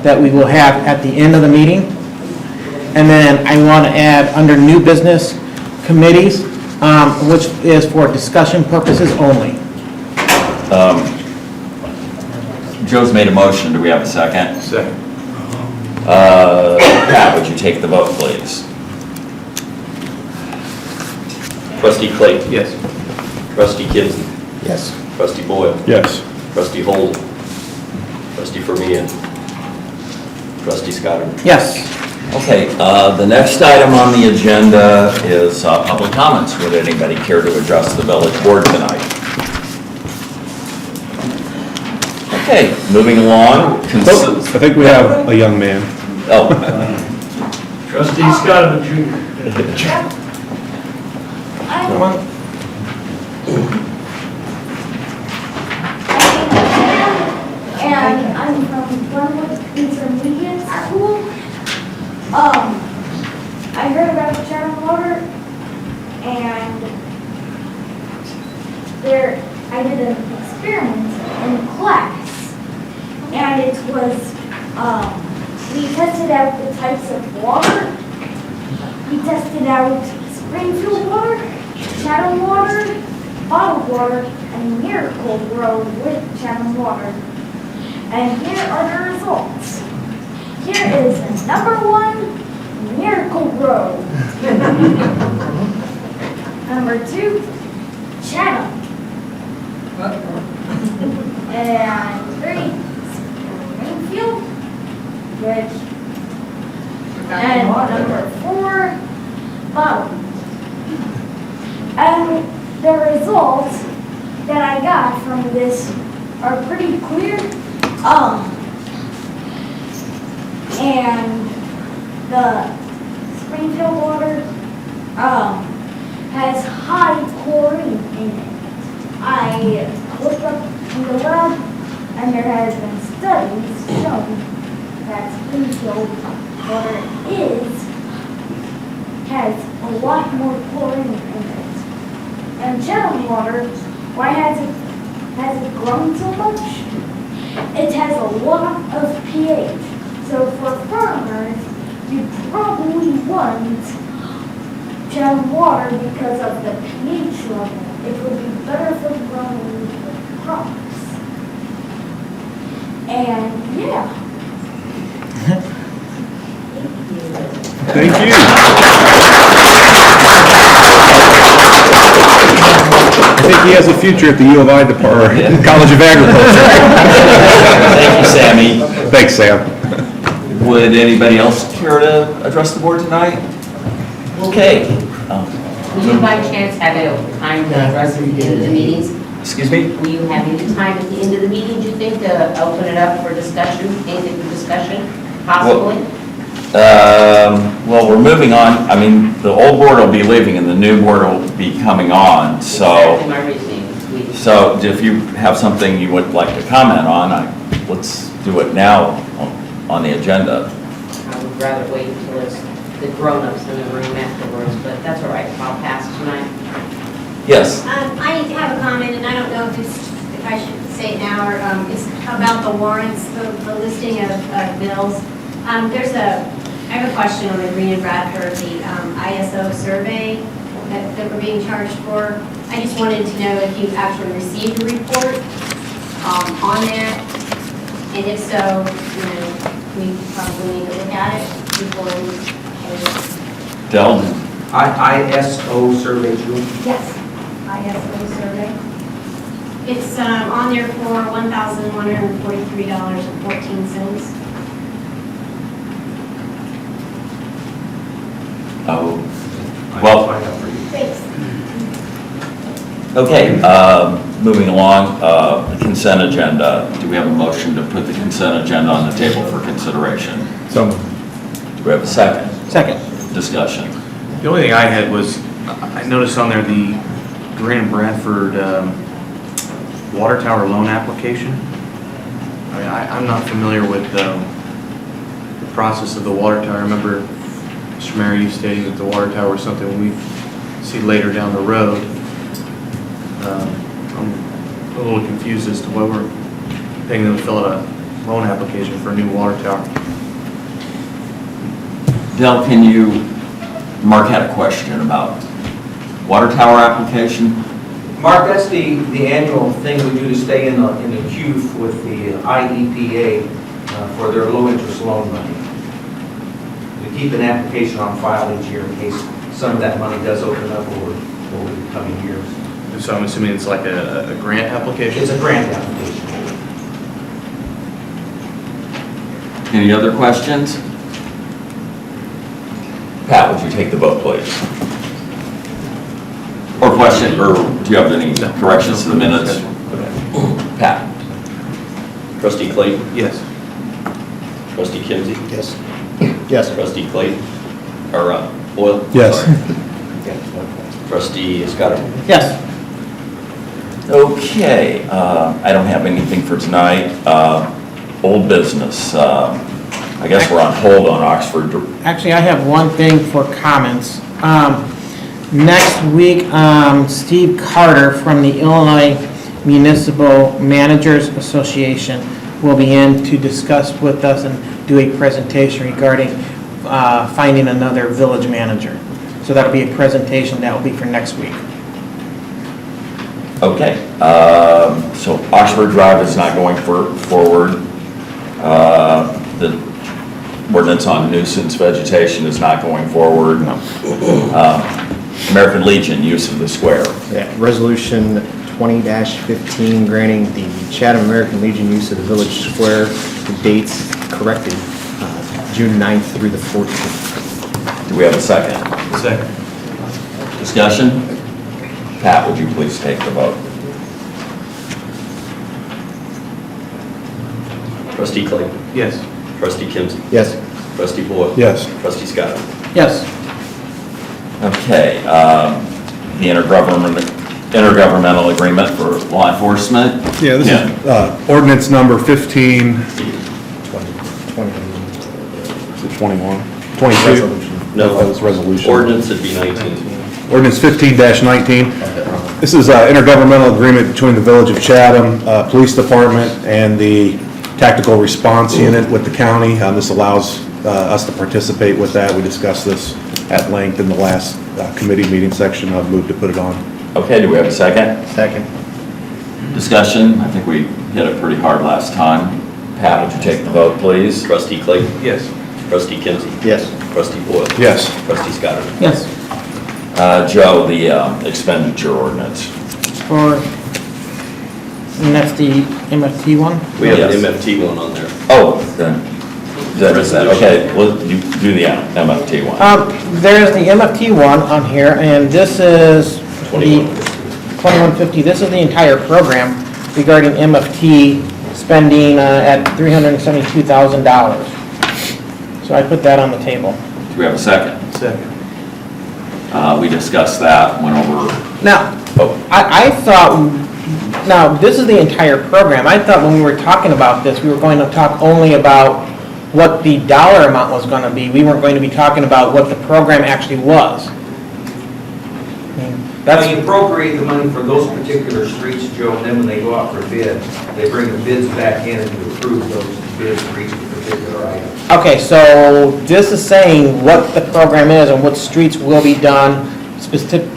that we will have at the end of the meeting. And then I want to add under new business committees, which is for discussion purposes only. Joe's made a motion. Do we have a second? Second. Pat, would you take the vote, please? Trustee Clayton. Yes. Trustee Kinsey. Yes. Trustee Boyle. Yes. Trustee Holden. Trustee Fermian. Trustee Scott. Yes. Okay, the next item on the agenda is public comments. Would anybody care to address the village board tonight? Okay, moving along. I think we have a young man. Oh, Trustee Scott Jr. Come on. And I'm from Glenwood Intermediate School. I heard about Chatham Water, and I did an experiment in class, and it was, we tested out the types of water. We tested out Springfield water, Chatham water, bottled water, and Miracle Grow with Chatham water. And here are the results. Here is the #1 Miracle Grow. #2, Chatham. And 3, Springfield, which, and #4, bottled. And the results that I got from this are pretty clear. And the Springfield water has high chlorine in it. I looked up in the lab, and there has been studies showing that Springfield water has a lot more chlorine in it. And Chatham water, why has it grown so much? It has a lot of pH. So for farmers, you probably want Chatham water because of the pH level. It would be better for growing crops. And yeah. Thank you. I think he has a future at the U of I department, College of Agriculture. thank you, Sammy. Thanks, Sam. Would anybody else care to address the board tonight? Okay. Will you by chance have a time to address at the end of the meetings? Excuse me? Will you have any time at the end of the meeting, do you think, to open it up for discussion, anything for discussion, possibly? Well, we're moving on. I mean, the old board will be leaving and the new board will be coming on, so. Exactly my reasoning. So if you have something you would like to comment on, let's do it now on the agenda. I would rather wait until it's the grown-ups in the room afterwards, but that's all right, I'll pass tonight. Yes. I have a comment, and I don't know if I should say it now, or it's about the warrants, the listing of bills. I have a question on the Green and Bradford, the ISO survey that we're being charged for. I just wanted to know if you've actually received a report on that, and if so, we probably need to look at it before we. Del? ISO survey, Julie? Yes, ISO survey. It's on there for $1,143.14. Oh, well, Thanks. okay, moving along, the consent agenda. Do we have a motion to put the consent agenda on the table for consideration? So, Do we have a second? Second. Discussion. The only thing I had was, I noticed on there the Green and Bradford water tower loan application. I mean, I'm not familiar with the process of the water tower. I remember Mr. Mayor, you stating that the water tower is something we see later down the road. I'm a little confused as to why we're paying them to fill out a loan application for a new water tower. Del, can you, Mark had a question about water tower application? Mark, that's the annual thing we do to stay in the queue with the IEPA for their low-interest loan money. We keep an application on file each year in case some of that money does open up over the coming years. So I'm assuming it's like a grant application? It's a grant application. Any other questions? Pat, would you take the vote, please? Or question, or do you have any corrections to the minutes? Pat? Trustee Clayton? Yes. Trustee Kinsey? Yes. Yes. Trustee Clayton? Or Boyle? Yes. Sorry. Trustee Scott? Yes. Okay, I don't have anything for tonight. Old business, I guess we're on hold on Oxford. Actually, I have one thing for comments. Next week, Steve Carter from the Illinois Municipal Managers Association will be in to discuss with us and do a presentation regarding finding another village manager. So that'll be a presentation that will be for next week. Okay, so Oxford Drive is not going forward. The ordinance on nuisance vegetation is not going forward. No. American Legion, use of the square. Yeah, Resolution 20-15 granting the Chatham American Legion use of the village square, the dates corrected, June 9th through the 14th. Do we have a second? Second. Discussion? Pat, would you please take the vote? Trustee Clayton? Yes. Trustee Kinsey? Yes. Trustee Boyle? Yes. Trustee Scott? Yes. Okay, the intergovernmental agreement for law enforcement. Yeah, this is ordinance number 15, 20. is it 21? 22? Resolution. No. That was resolution. Ordinance would be 19. Ordinance 15-19. This is an intergovernmental agreement between the Village of Chatham Police Department and the Tactical Response Unit with the county. This allows us to participate with that. We discussed this at length in the last committee meeting section. I've moved to put it on. Okay, do we have a second? Second. Discussion? I think we hit it pretty hard last time. Pat, would you take the vote, please? Trustee Clayton? Yes. Trustee Kinsey? Yes. Trustee Boyle? Yes. Trustee Scott? Yes. Joe, the expenditure ordinance. And that's the MFT one? We have an Yes. MFT one on there. Oh, then, is that, okay, well, you do the MFT one. There's the MFT one on here, and this is the 2150. This is the entire program regarding MFT spending at $372,000. So I put that on the table. Do we have a second? Second. We discussed that, went over, Now, oh, I thought, now, this is the entire program. I thought when we were talking about this, we were going to talk only about what the dollar amount was going to be. We weren't going to be talking about what the program actually was. Now, you appropriate the money for those particular streets, Joe, and then when they go out for bid, they bring the bids back in and you approve those bids for each particular item. Okay, so this is saying what the program is and what streets will be done.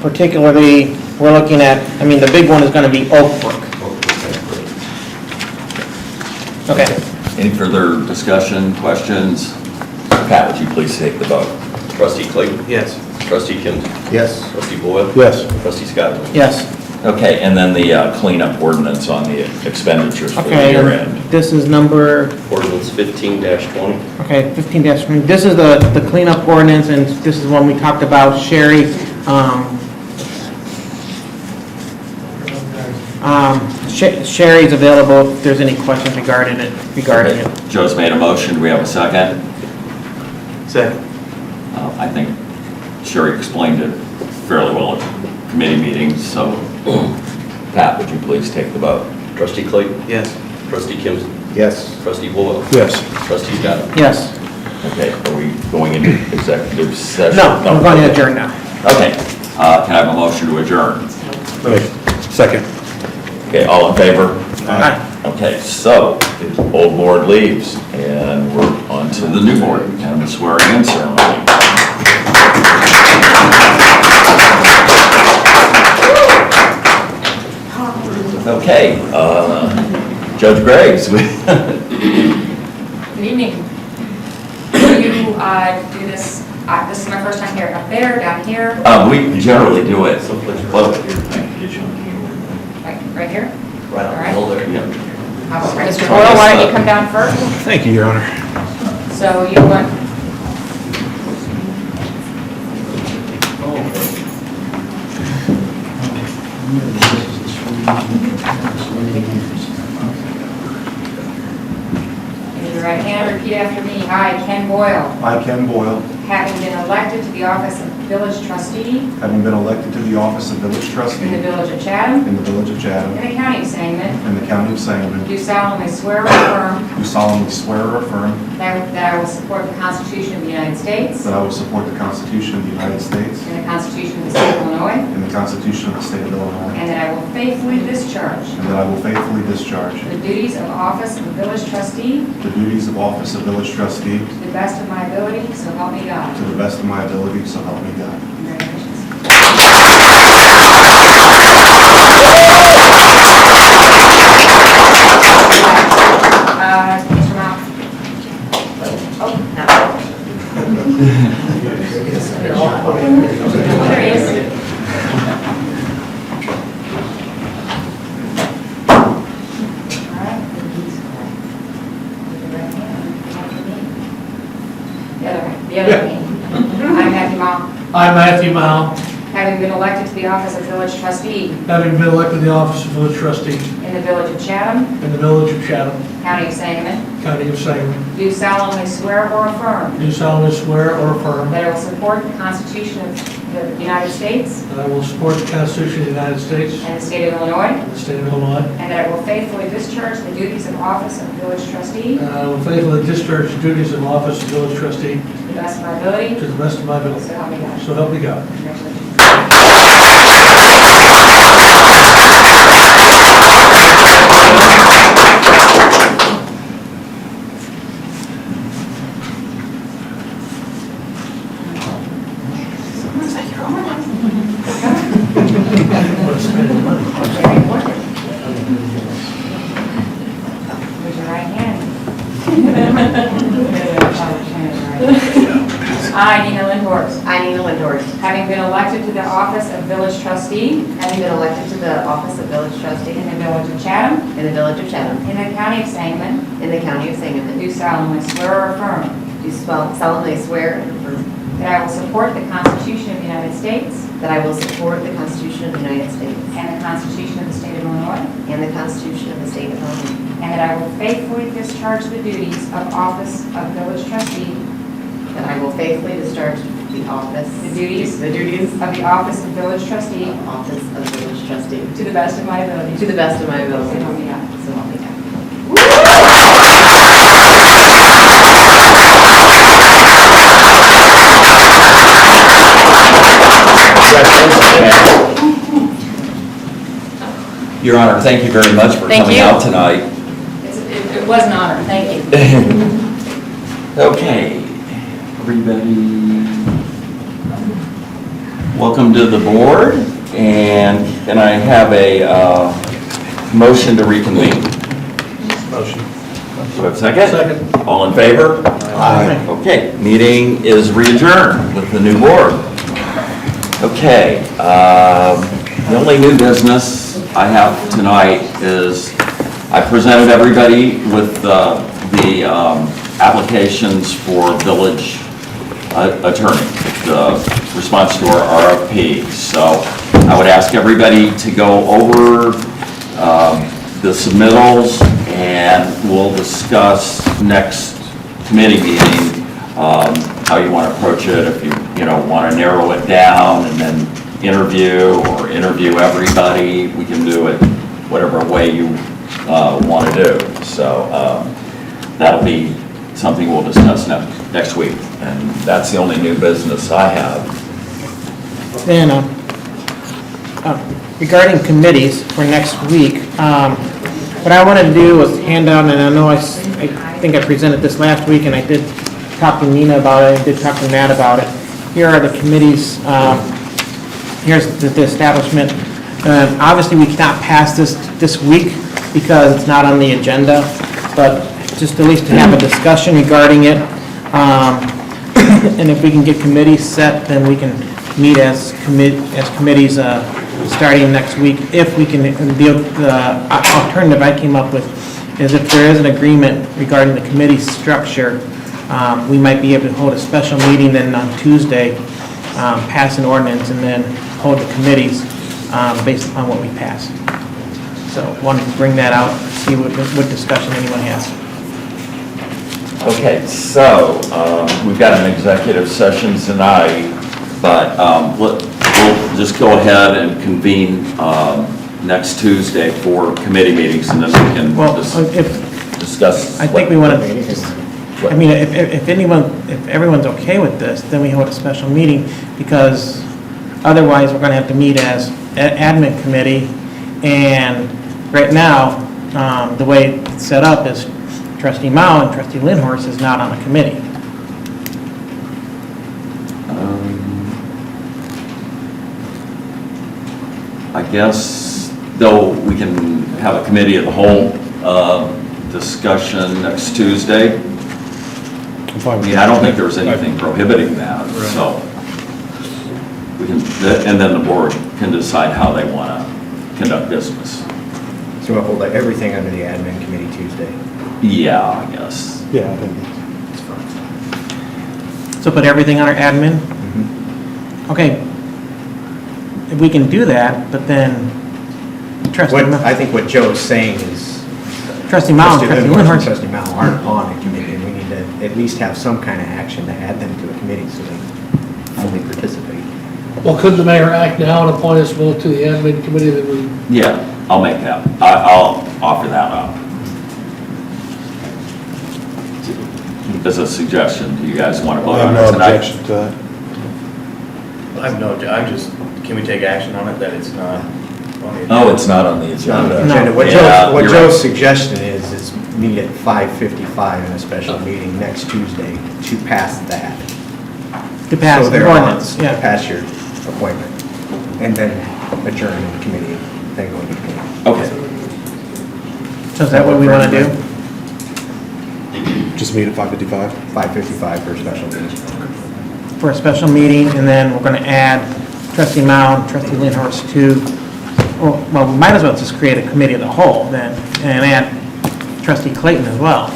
Particularly, we're looking at, I mean, the big one is going to be Oak Brook. Okay. any further discussion, questions? Pat, would you please take the vote? Trustee Clayton? Yes. Trustee Kinsey? Yes. Trustee Boyle? Yes. Trustee Scott? Yes. Okay, and then the cleanup ordinance on the expenditures for the Okay, year and end. this is number, Ordinance 15-20. okay, 15-, this is the cleanup ordinance, and this is one we talked about. Sherry, Sherry's available if there's any questions regarding it. Okay, Joe's made a motion, do we have a second? Second. I think Sherry explained it fairly well at committee meetings, so Pat, would you please take the vote? Trustee Clayton? Yes. Trustee Kinsey? Yes. Trustee Boyle? Yes. Trustee Scott? Yes. Okay, are we going into executive session? No, we're going to adjourn now. Okay, can I have a motion to adjourn? Second. Okay, all in favor? Aye. Okay, so the old board leaves, and we're on to the new board and the swearing-in ceremony. Okay, Judge Graves. Good evening. Do you do this, this is my first time here, up there, down here, We generally do it. Well, right here? Right All right. on the yeah. How about Mr. Boyle, why don't you come down first? Thank you, Your Honor. So you want, raise your right hand, repeat after me. I, Ken Boyle, I, Ken Boyle, having been elected to the office of village trustee having been elected to the office of village in the trustee village of Chatham, in the village of Chatham, in the county of Sangamon, in the county of Sangamon, do solemnly swear or affirm do solemnly swear or affirm that I will support the Constitution of the United States that I will support the Constitution of the United States and the Constitution of the State of Illinois, and the Constitution of the state of Illinois, and that I will faithfully discharge and that I will faithfully discharge the duties of office of village trustee the duties of office of village trustee to the best of my ability, so help me God. to the best of my ability, so help me God. Congratulations. Mr. Mount. Oh, no. There he is. All right. The other hand. I'm Matthew Mount. I, Matthew Mile, Having been elected to the office of village trustee having been elected to the office of village trustee in the village of Chatham, in the village of Chatham, county of Sangamon, county of Sangamon, do solemnly swear or affirm do solemnly swear or affirm that I will support the Constitution of the United States that I will support the Constitution of the United States and the state of Illinois, and the state of Illinois, and that I will faithfully discharge the duties of office of village trustee and I will faithfully discharge the duties of office of village trustee to the best of my ability, to the best of my ability. so help me God. So help me God. Congratulations. Very important. Raise your right hand. I, Nina Lindhorst, I, Nina Lindors, having been elected to the office of village trustee having been elected to the office of village trustee in the village of Chatham, in the village of Chatham, in the county of Sangamon, in the county of Sangamon, do solemnly swear or affirm do solemnly swear and affirm that I will support the Constitution of the United States that I will support the Constitution of the United States and the Constitution of the state of Illinois, and the Constitution of the state of Illinois, and that I will faithfully discharge the duties of office of village trustee, that I will faithfully discharge the office, the duties the duties of the office of village trustee of office of village trustee to the best of my ability. to the best of my So ability. help me God. So help me God. Your Honor, thank you very much for Thank coming you. out tonight. It was an honor, thank you. Okay, everybody, welcome to the board, and can I have a motion to reconvene? Motion. Do I have a second? Second. All in favor? Aye. Okay, meeting is re-adjourned with the new board. Okay, the only new business I have tonight is I presented everybody with the applications for village attorney, the response to our RFP. So I would ask everybody to go over the submittals, and we'll discuss next committee meeting how you want to approach it, if you want to narrow it down and then interview everybody. We can do it whatever way you want to do. So that'll be something we'll discuss next week, and that's the only new business I have. Then, regarding committees for next week, what I wanted to do was hand out, and I know I think I presented this last week, and I did talk to Nina about it, I did talk to Matt about it. Here are the committees, here's the establishment. Obviously, we cannot pass this week because it's not on the agenda, but just at least to have a discussion regarding it. And if we can get committees set, then we can meet as committees starting next week. If we can, the alternative I came up with is if there is an agreement regarding the committee structure, we might be able to hold a special meeting then on Tuesday, pass an ordinance, and then hold the committees based upon what we pass. So wanted to bring that out, see what discussion anyone has. Okay, so we've got an executive session tonight, but we'll just go ahead and convene next Tuesday for committee meetings, and then we can discuss. I think we want to, I mean, if everyone's okay with this, then we hold a special meeting, because otherwise we're going to have to meet as admin committee, and right now, the way it's set up is Trustee Mao and Trustee Lindhorst is not on the committee. I guess, though, we can have a committee of the whole discussion next Tuesday. I mean, I don't think there's anything prohibiting that, so we can, and then the board can decide how they want to conduct business. So we'll hold everything under the admin committee Tuesday. Yeah, I guess. Yeah, I think It's fine. So put everything under admin? Okay. If we can do that, but then I think what Joe's saying is Trustee Mao and Trustee Lindhorst. Trustee Mao aren't on the committee, and we need to at least have some kind of action to add them to a committee so they fully participate. Well, couldn't the mayor act now and appoint us both to the admin committee that we, Yeah, I'll make that. I'll offer that up. As a suggestion, do you guys want to vote I have on no it tonight? objection to that. Can we take action on it that it's not on the agenda? Oh, it's not on the It's not on the agenda. agenda. What Yeah, what you're Joe's right. suggestion is meet at 5:55 in a special meeting next Tuesday to pass that. To pass So the they're on, ordinance, to yeah. pass your appointment. And then adjourn the committee, then go to committee. Okay. So is that what we want to do? Just meet at 5:55? 5:55 for a special meeting. For a special meeting, and then we're going to add Trustee Mao and Trustee Lindhorst to, well, we might as well just create a committee of the whole then, and add Trustee Clayton as well.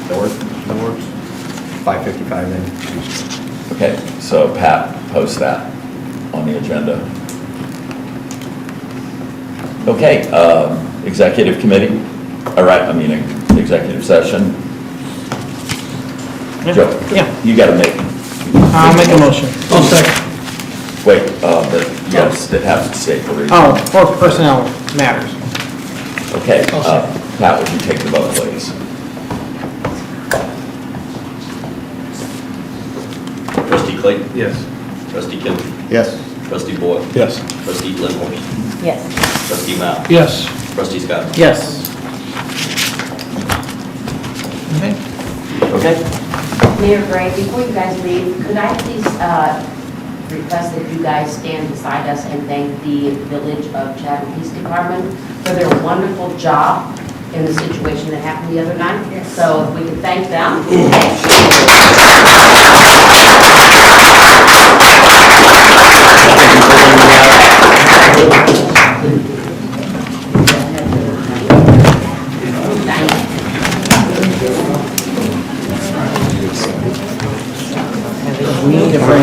That works? That works. 5:55 then Tuesday. Okay, so Pat, post that on the agenda. Okay, executive committee, executive session. Joe, Yeah, you got to make. I'll make a motion. I'll second. Wait, yes, that have to stay for reason. Oh, for personnel matters. Okay, I'll second. Pat, would you take the vote, please? Trustee Clayton? Yes. Trustee Kim? Yes. Trustee Boyd? Yes. Trustee Lindhorst? Yes. Trustee Mao? Yes. Trustee Scott? Yes. Okay. Okay. Mayor Gray, before you guys leave, could I please request that you guys stand beside us and thank the Village of Chatham Police Department for their wonderful job in the situation that happened the other night? Yes. So if we could thank them. We need to bring,